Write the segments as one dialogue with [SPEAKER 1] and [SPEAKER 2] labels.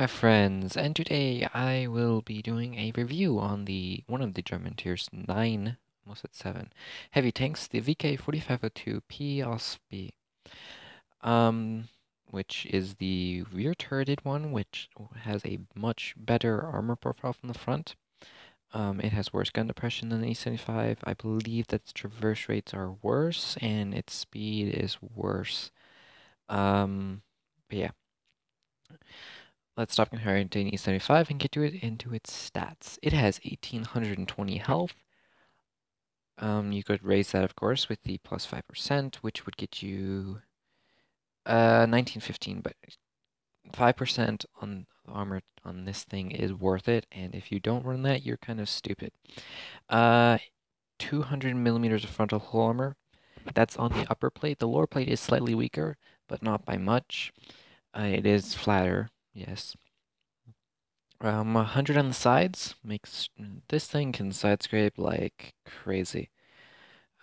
[SPEAKER 1] my friends, and today I will be doing a review on one of the German Tiers 9, almost at 7, heavy tanks, the VK4502P Ausf, um, which is the rear-turreted one, which has a much better armor profile from the front. It has worse gun depression than the E75. I believe that its traverse rates are worse, and its speed is worse. But yeah. Let's stop comparing to an E75 and get to it into its stats. It has 1820 health. You could raise that, of course, with the plus 5%, which would get you 1915, but 5% on armor on this thing is worth it, and if you don't run that, you're kind of stupid. 200 millimeters of frontal hull armor. That's on the upper plate. The lower plate is slightly weaker, but not by much. It is flatter, yes. 100 on the sides makes this thing can side scrape like crazy.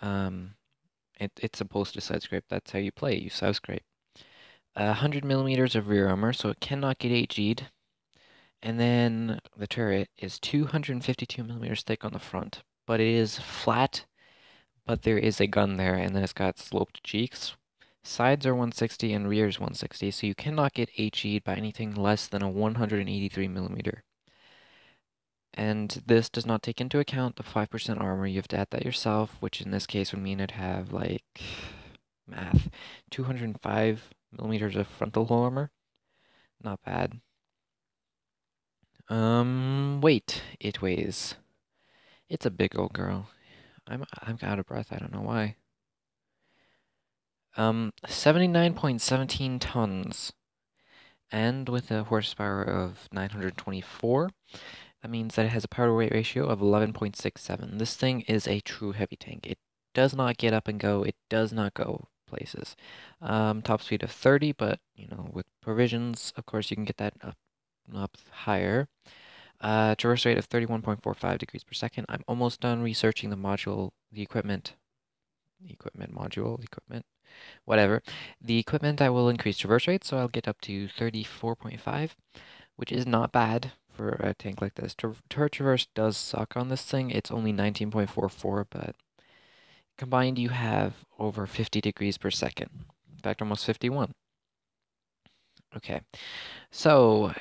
[SPEAKER 1] It's supposed to side scrape. That's how you play. You side scrape. 100 millimeters of rear armor, so it cannot get HE'd. And then the turret is 252 millimeters thick on the front, but it is flat. But there is a gun there, and then it's got sloped cheeks. Sides are 160 and rear is 160, so you cannot get HE'd by anything less than a 183 millimeter. And this does not take into account the 5% armor. You have to add that yourself, which in this case would mean it'd have, like, math, 205 millimeters of frontal hull armor. Not bad. Weight. It weighs. It's a big old girl. I'm out of breath. I don't know why. 79.17 tons. And with a horsepower of 924. That means that it has a power-to-weight ratio of 11.67. This thing is a true heavy tank. It does not get up and go. It does not go places. Top speed of 30, but, you know, with provisions, of course, you can get that up higher. Traverse rate of 31.45 degrees per second. I'm almost done researching the equipment, whatever. The equipment I will increase traverse rate, so I'll get up to 34.5, which is not bad for a tank like this. Turret traverse does suck on this thing. It's only 19.44, but combined you have over 50 degrees per second. In fact, almost 51. Okay, so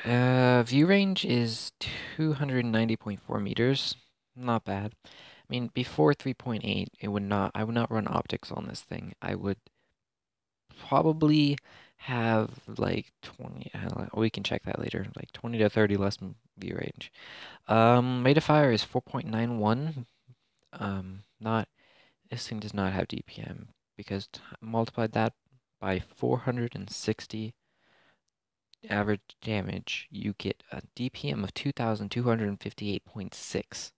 [SPEAKER 1] view range is 290.4 meters. Not bad. I mean, before 3.8, I would not run optics on this thing. I would probably have like 20, we can check that later, like 20 to 30 less view range. Rate of fire is 4.91. This thing does not have DPM because multiplied that by 460 average damage, you get a DPM of 2,258.6.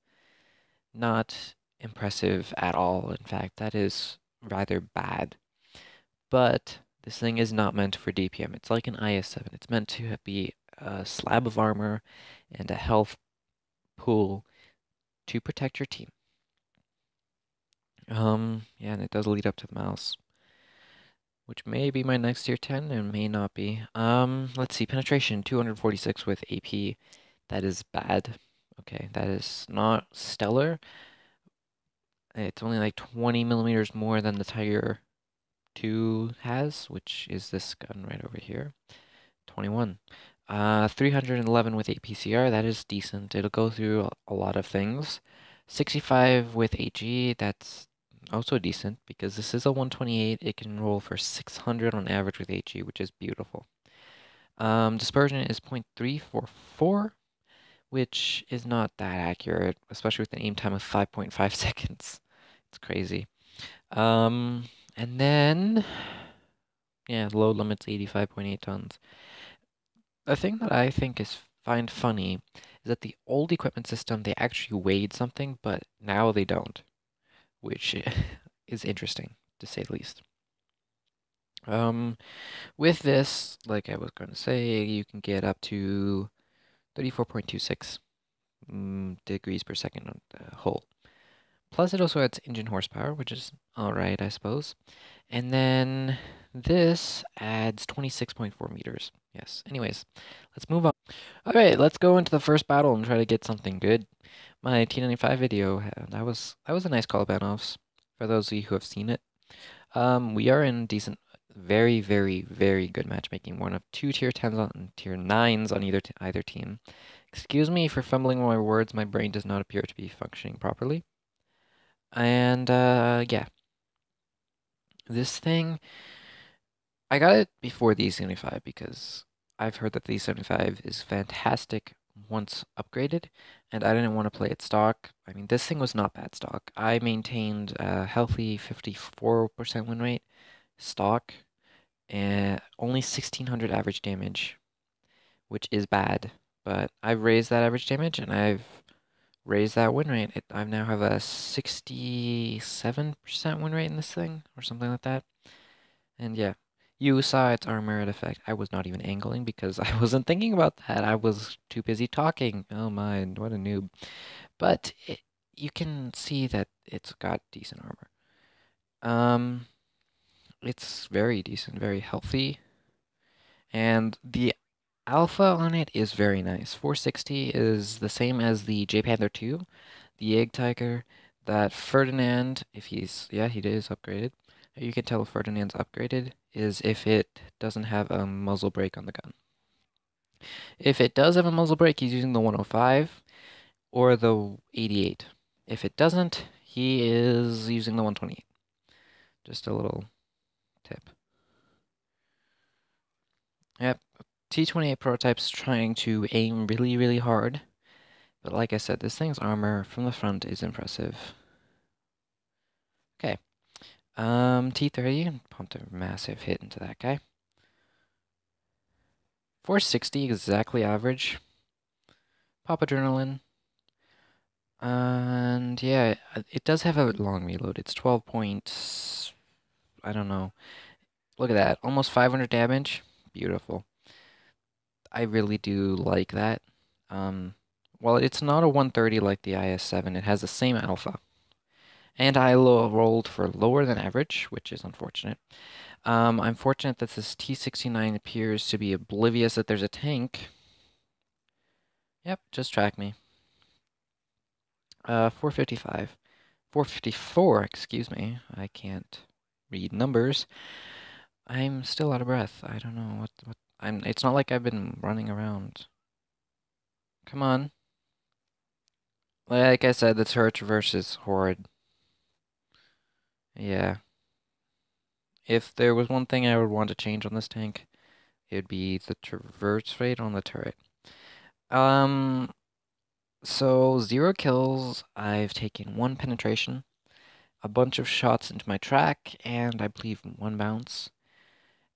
[SPEAKER 1] Not impressive at all. In fact, that is rather bad. But this thing is not meant for DPM. It's like an IS-7. It's meant to be a slab of armor and a health pool to protect your team. Yeah, and it does lead up to the mouse, which may be my next tier 10 and may not be. Let's see, penetration 246 with AP. That is bad. Okay, that is not stellar. It's only like 20 millimeters more than the Tiger 2 has, which is this gun right over here. 21. 311 with APCR, that is decent. It'll go through a lot of things. 65 with HE, that's also decent because this is a 128. It can roll for 600 on average with HE, which is beautiful. Dispersion is 0.344, which is not that accurate, especially with an aim time of 5.5 seconds. It's crazy. And then, yeah, load limit's 85.8 tons. The thing that I find funny is that the old equipment system, they actually weighed something, but now they don't, which is interesting, to say the least. With this, like I was going to say, you can get up to 34.26 degrees per second on the hull. Plus, it also adds engine horsepower, which is alright, I suppose. And then this adds 26.4 meters. Yes. Anyways, let's move on. Alright, let's go into the first battle and try to get something good. My T95 video, that was a nice call, Banovs, for those of you who have seen it. We are in decent, very, very, very good matchmaking. One of two tier 10s on tier 9s on either team. Excuse me for fumbling my words, my brain does not appear to be functioning properly. And, yeah. This thing, I got it before the E75 because I've heard that the E75 is fantastic once upgraded, and I didn't want to play it stock. I mean, this thing was not bad stock. I maintained a healthy 54% win rate stock, and only 1600 average damage, which is bad. But I've raised that average damage, and I've raised that win rate. I now have a 67% win rate in this thing, or something like that. And yeah, you saw its armor effect. I was not even angling because I wasn't thinking about that. I was too busy talking. Oh my, what a noob. But you can see that it's got decent armor. Um, it's very decent, very healthy. And the alpha on it is very nice. 460 is the same as the J Panther 2, the Egg Tiger, that Ferdinand, if he's, yeah, he is upgraded. You can tell if Ferdinand's upgraded is if it doesn't have a muzzle brake on the gun. If it does have a muzzle brake, he's using the 105 or the 88. If it doesn't, he is using the 128. Just a little tip. Yep, T28 prototype's trying to aim really, really hard. But like I said, this thing's armor from the front is impressive. Okay. T30, pumped a massive hit into that guy. 460, exactly average. Pop adrenaline. And yeah, it does have a long reload. It's 12 points. I don't know. Look at that. Almost 500 damage. Beautiful. I really do like that. Well, it's not a 130 like the IS-7. It has the same alpha. And I rolled for lower than average, which is unfortunate. I'm fortunate that this T69 appears to be oblivious that there's a tank. Yep, just track me. 455. 454, excuse me. I can't read numbers. I'm still out of breath. I don't know what it's not like I've been running around. Come on. Like I said, the turret traverse is horrid. Yeah. If there was one thing I would want to change on this tank, it would be the traverse rate on the turret. So 0 kills, I've taken 1 penetration, a bunch of shots into my track, and I believe 1 bounce.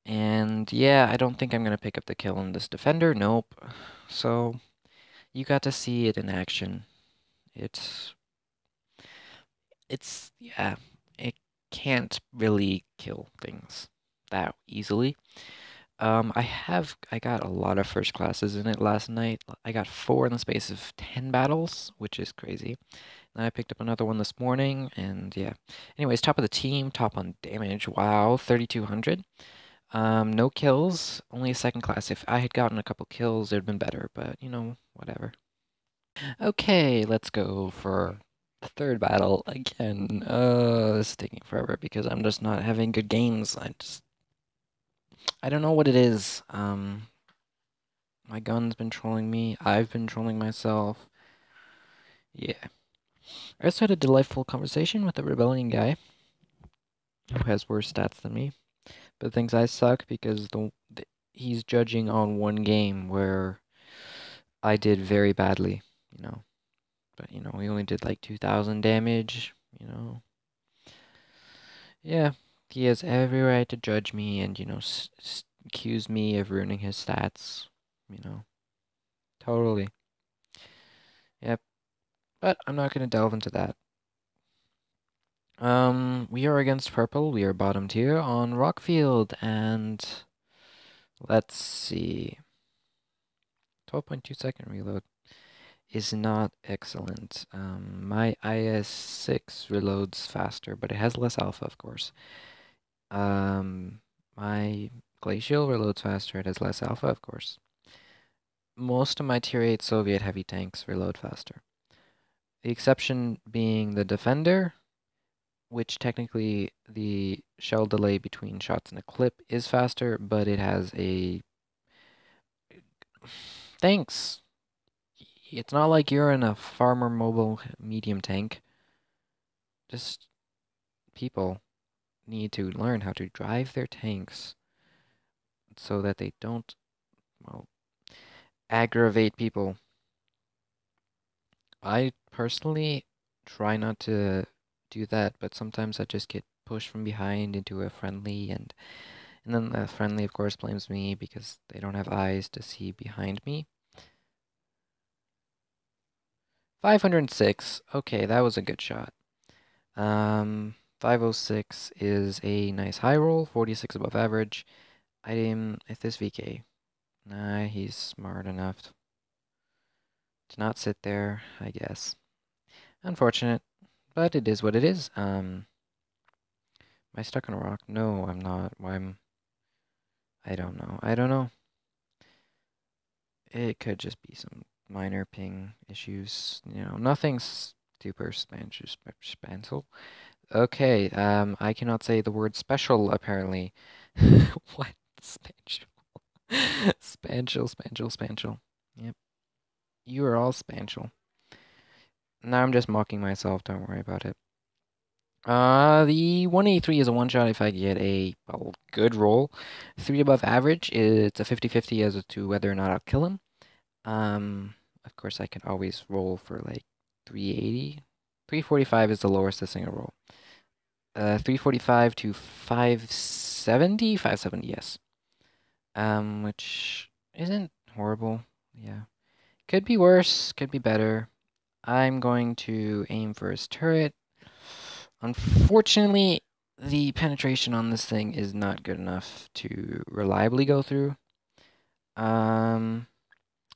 [SPEAKER 1] And yeah, I don't think I'm gonna pick up the kill on this defender, nope. So you got to see it in action. Yeah, it can't really kill things that easily. I got a lot of first classes in it last night. I got 4 in the space of 10 battles, which is crazy. Then I picked up another one this morning, and yeah. Anyways, top of the team, top on damage. Wow, 3,200. No kills, only a second class. If I had gotten a couple kills, it'd been better, but you know, whatever. Okay, let's go for the third battle again. This is taking forever because I'm just not having good games. I don't know what it is. My gun's been trolling me. I've been trolling myself. Yeah. I also had a delightful conversation with a rebellion guy who has worse stats than me, but thinks I suck because he's judging on one game where I did very badly, you know. But you know, we only did like 2,000 damage, you know. Yeah, he has every right to judge me and you know accuse me of ruining his stats, you know. Totally. Yep. But I'm not gonna delve into that. We are against purple. We are bottom tier on Rockfield, and let's see. 12.2 second reload is not excellent. My IS-6 reloads faster, but it has less alpha, of course. My Glacial reloads faster. It has less alpha, of course. most of my tier 8 Soviet heavy tanks reload faster. The exception being the Defender, which technically the shell delay between shots in a clip is faster, but it has a... Thanks! It's not like you're in a far more mobile medium tank. Just people need to learn how to drive their tanks so that they don't, well, aggravate people. I personally try not to do that, but sometimes I just get pushed from behind into a friendly, and then the friendly, of course, blames me because they don't have eyes to see behind me. 506. Okay, that was a good shot. 506 is a nice high roll, 46 above average. If this VK. Nah, he's smart enough to not sit there, I guess. Unfortunate, but it is what it is. Am I stuck on a rock? No, I'm not. I don't know. I don't know. It could just be some minor ping issues. You know, nothing super special. Okay, I cannot say the word special, apparently. What? Special. Spanchel. Yep. You are all spanchel. Now I'm just mocking myself, don't worry about it. The 183 is a one-shot if I get a, well, good roll. 3 above average, it's a 50-50 as to whether or not I'll kill him. Of course, I can always roll for, like, 380. 345 is the lowest this thing will roll. 345 to 570? 570, yes. Which isn't horrible. Yeah. Could be worse, could be better. I'm going to aim for his turret. Unfortunately, the penetration on this thing is not good enough to reliably go through. I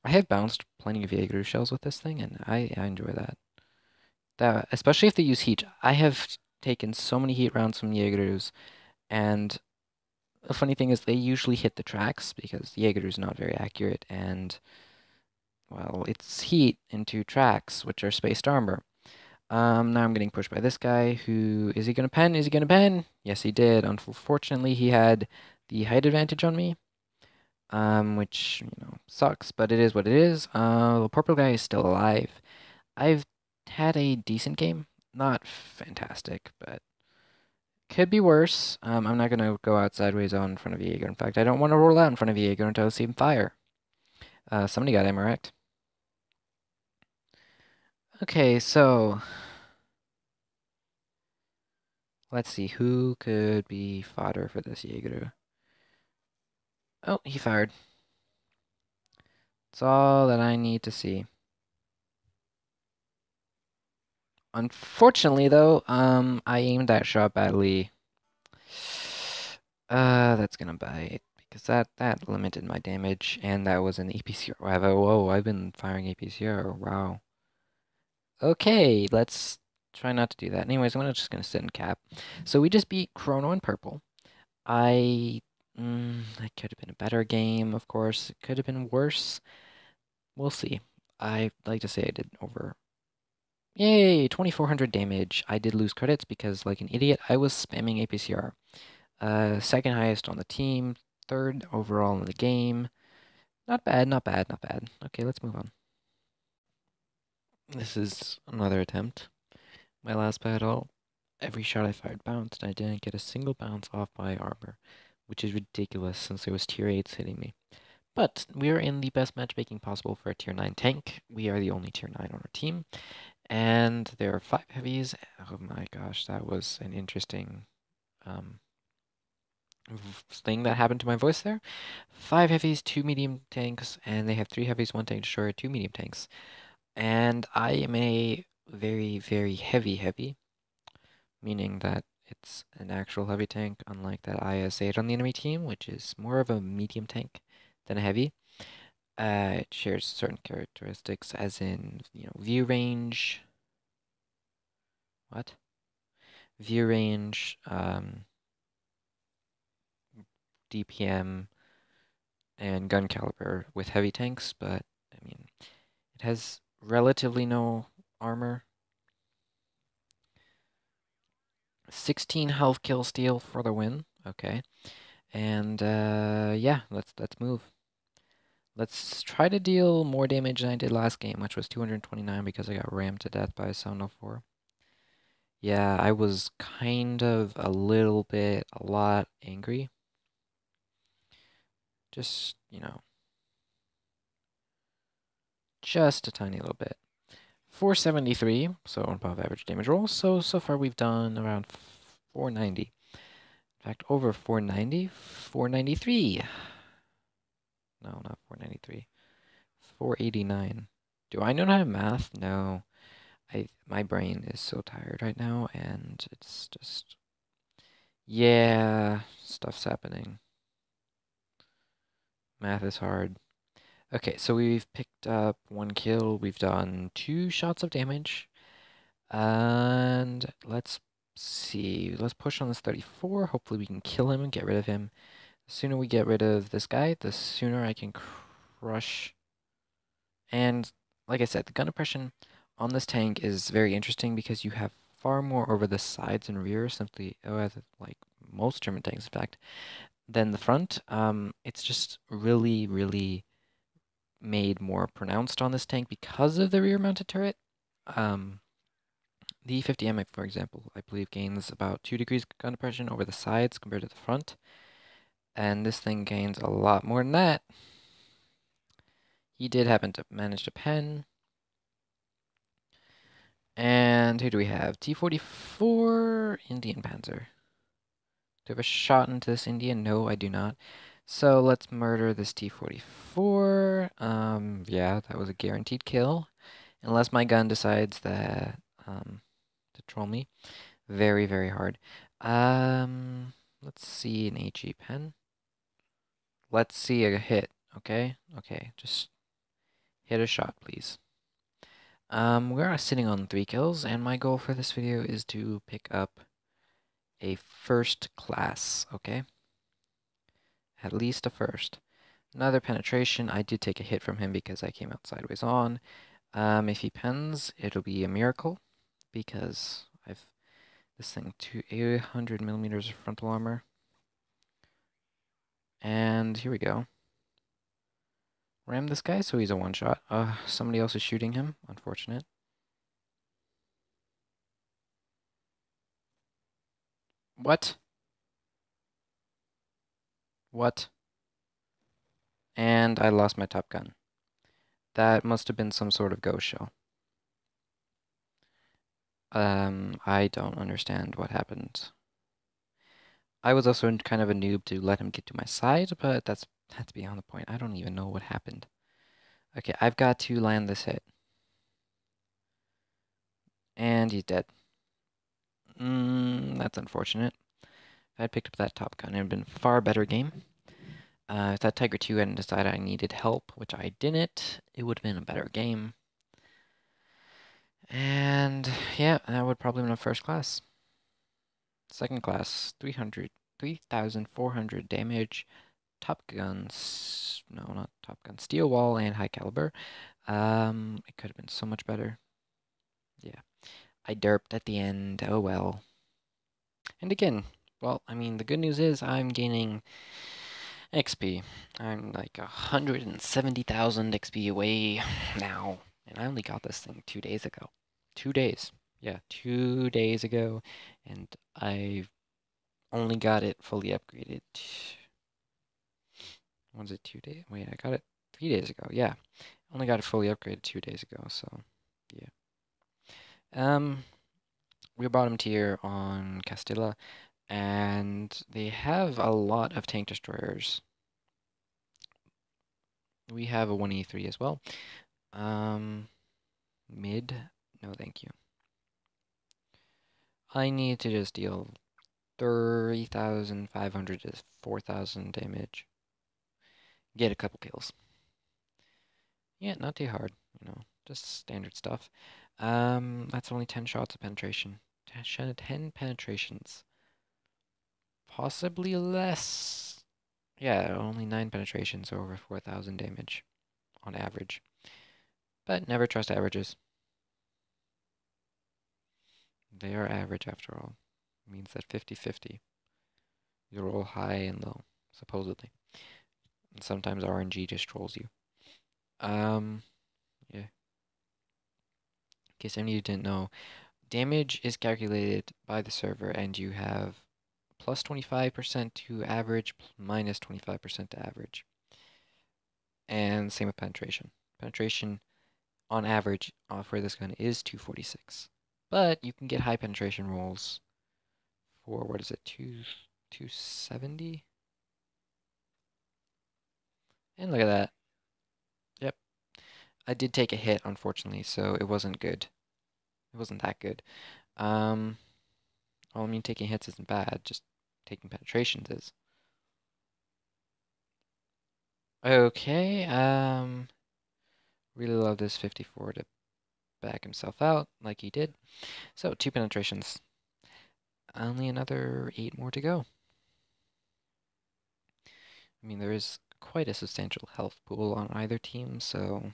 [SPEAKER 1] have bounced plenty of Jaeger shells with this thing, and I enjoy that. Especially if they use heat. I have taken so many heat rounds from Jaegers, and the funny thing is they usually hit the tracks because Jaeger is not very accurate, and, well, it's heat into tracks, which are spaced armor. Now I'm getting pushed by this guy who, is he gonna pen? Is he gonna pen? Yes, he did. Unfortunately, he had the height advantage on me, which, sucks, but it is what it is. The purple guy is still alive. I've had a decent game. Not fantastic, but could be worse. I'm not gonna go out sideways on in front of Jaeger. In fact, I don't want to roll out in front of Jaeger until I see him fire. Somebody got him, wrecked. Okay, so let's see, who could be fodder for this Jaeger? Oh, he fired. That's all that I need to see. Unfortunately, though, I aimed that shot badly. That's gonna bite, because that limited my damage, and that was an APCR. Whoa, I've been firing APCR, wow. Okay, let's try not to do that. Anyways, I'm just gonna sit and cap. So we just beat Chrono in purple. That could have been a better game, of course. It could have been worse. We'll see. I'd like to say I did over. Yay, 2400 damage. I did lose credits because, like an idiot, I was spamming APCR. Second highest on the team, third overall in the game. Not bad, not bad, not bad. Okay, let's move on. This is another attempt. My last battle, every shot I fired bounced, and I didn't get a single bounce off my armor, which is ridiculous since there was tier 8s hitting me. But we are in the best matchmaking possible for a tier 9 tank. We are the only tier 9 on our team. And there are 5 heavies. Oh my gosh, that was an interesting thing that happened to my voice there. 5 heavies, 2 medium tanks, and they have 3 heavies, 1 tank destroyer, 2 medium tanks. And I am a very, very heavy, meaning that it's an actual heavy tank, unlike that IS-8 on the enemy team, which is more of a medium tank than a heavy. It shares certain characteristics, as in, view range. What? View range, DPM, and gun caliber with heavy tanks, but I mean, it has relatively no armor. 16 health kill steal for the win. Okay. And yeah, let's move. Let's try to deal more damage than I did last game, which was 229 because I got rammed to death by a 704. Yeah, I was kind of a lot angry. Just, just a tiny little bit. 473, so above average damage roll. So far we've done around 490. In fact, over 490, 493. No, not 493. 489. Do I know how to math? No. My brain is so tired right now, and it's just, yeah, stuff's happening. Math is hard. Okay, so we've picked up 1 kill. We've done 2 shots of damage. And let's see. Let's push on this 34. Hopefully we can kill him and get rid of him. The sooner we get rid of this guy, the sooner I can crush. And like I said, the gun oppression on this tank is very interesting because you have far more over the sides and rear, simply like most German tanks, in fact, than the front. It's just really, really made more pronounced on this tank because of the rear-mounted turret. The E50M, for example, I believe gains about 2 degrees gun oppression over the sides compared to the front, and this thing gains a lot more than that. He did happen to manage to pen. And who do we have? T-44 Indian Panzer. Do I have a shot into this Indian? No, I do not. So let's murder this T-44. Yeah, that was a guaranteed kill. Unless my gun decides that to troll me. Very, very hard. Let's see an HE pen. Let's see a hit. Okay, okay, just hit a shot, please. We're sitting on 3 kills, and my goal for this video is to pick up a first class, okay? At least a first. Another penetration. I did take a hit from him because I came out sideways on. If he pens, it'll be a miracle because I've this thing to 800 millimeters of frontal armor. And here we go. Ram this guy, so he's a one-shot. Somebody else is shooting him. Unfortunate. What? What? And I lost my top gun. That must have been some sort of ghost show. I don't understand what happened. I was also kind of a noob to let him get to my side, but that's beyond the point. I don't even know what happened. Okay, I've got to land this hit. And he's dead. That's unfortunate. If I had picked up that top gun, it would have been a far better game. If that Tiger 2 hadn't decided I needed help, which I didn't, it would have been a better game. And yeah, that would probably been a first class. Second class, 3,400 damage. Top guns, no, not top gun, steel wall and high caliber. It could have been so much better. Yeah, I derped at the end. Oh well. And again, well, I mean, the good news is I'm gaining XP. I'm like 170,000 XP away now, and I only got this thing 2 days ago. 2 days. Yeah, 2 days ago, and I only got it fully upgraded. Was it 2 days? Wait, I got it 3 days ago. Yeah, only got it fully upgraded 2 days ago. So, yeah. We're bottom tier on Castilla, and they have a lot of tank destroyers. We have a 1E3 as well. Mid, no thank you. I need to just deal 3,500 to 4,000 damage. Get a couple kills. Yeah, not too hard, just standard stuff. That's only 10 shots of penetration. 10 penetrations. Possibly less. Yeah, only 9 penetrations over 4,000 damage on average. But never trust averages. They are average after all. It means that 50-50. You roll high and low, supposedly. And sometimes RNG just trolls you. Yeah. In case any of you didn't know, damage is calculated by the server, and you have plus 25% to average, minus 25% to average. And same with penetration. Penetration, on average, for this gun is 246. But you can get high penetration rolls for, what is it, 270? And look at that. Yep. I did take a hit, unfortunately, so it wasn't good. It wasn't that good. Well, I mean, taking hits isn't bad, just taking penetrations is. Okay, really love this 54 to back himself out like he did. So, 2 penetrations. Only another 8 more to go. I mean, there is quite a substantial health pool on either team, so...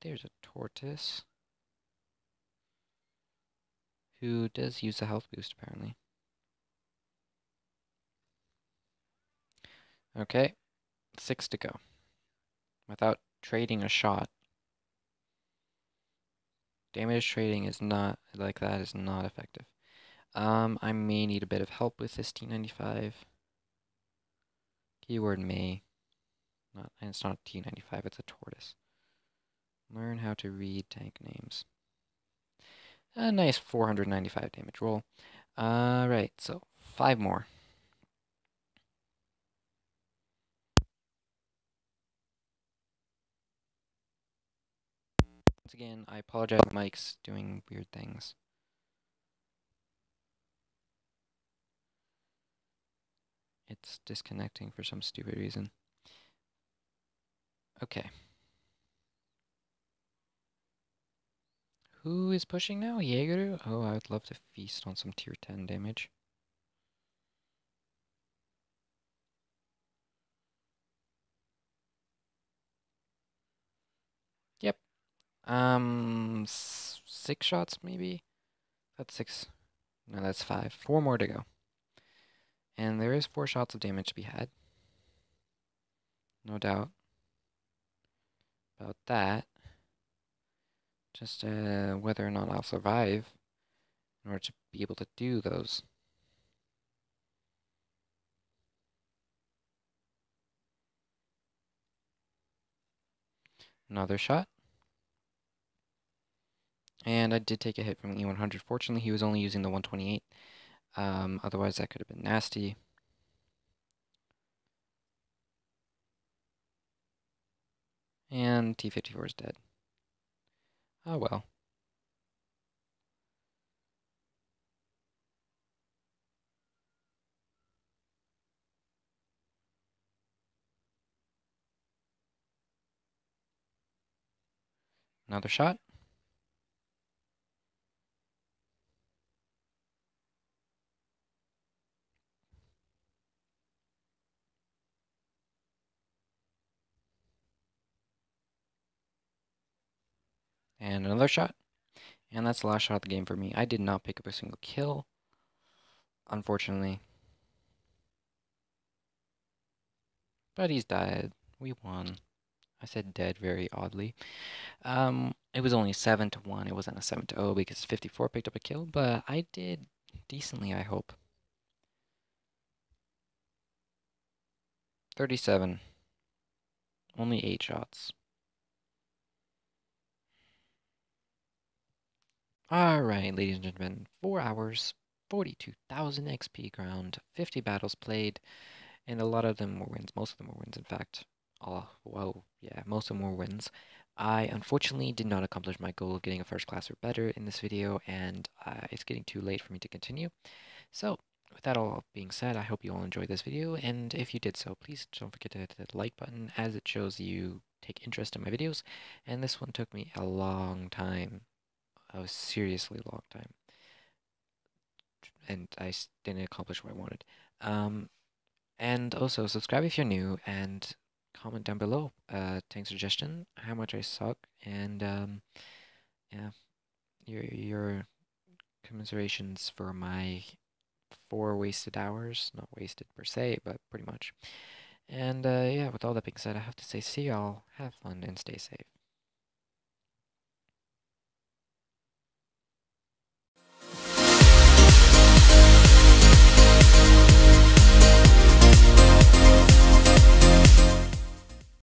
[SPEAKER 1] There's a tortoise. Who does use a health boost, apparently. Okay, 6 to go. Without trading a shot. Damage trading is not, like that, is not effective. I may need a bit of help with this T95. Keyword may. Not, and it's not a T95, it's a tortoise. Learn how to read tank names. A nice 495 damage roll. Alright, so 5 more. Once again, I apologize, Mike's doing weird things. It's disconnecting for some stupid reason. Okay. Who is pushing now? Jaeger? Oh, I would love to feast on some tier 10 damage. Yep. 6 shots maybe? That's 6. No, that's 5. 4 more to go. And there is 4 shots of damage to be had. No doubt about that. Just whether or not I'll survive in order to be able to do those. Another shot. And I did take a hit from E100. Fortunately, he was only using the 128. Otherwise, that could have been nasty. And T-54 is dead. Oh well. Another shot. And another shot. And that's the last shot of the game for me. I did not pick up a single kill, unfortunately. But he's died. We won. I said dead very oddly. It was only 7-1. It wasn't a 7-0 because 54 picked up a kill, but I did decently, I hope. 37. Only 8 shots. Alright, ladies and gentlemen, 4 hours, 42,000 XP ground, 50 battles played, and a lot of them were wins. Most of them were wins, in fact. Oh, well, yeah, most of them were wins. I unfortunately did not accomplish my goal of getting a first class or better in this video, and it's getting too late for me to continue. So, with that all being said, I hope you all enjoyed this video, and if you did so, please don't forget to hit the like button, as it shows you take interest in my videos, and this one took me a long time, a seriously long time, and I didn't accomplish what I wanted. And also subscribe if you're new and comment down below. Tank suggestion, how much I suck, and yeah, your commiserations for my 4 wasted hours. Not wasted per se, but pretty much. And yeah, with all that being said, I have to say see y'all, have fun, and stay safe.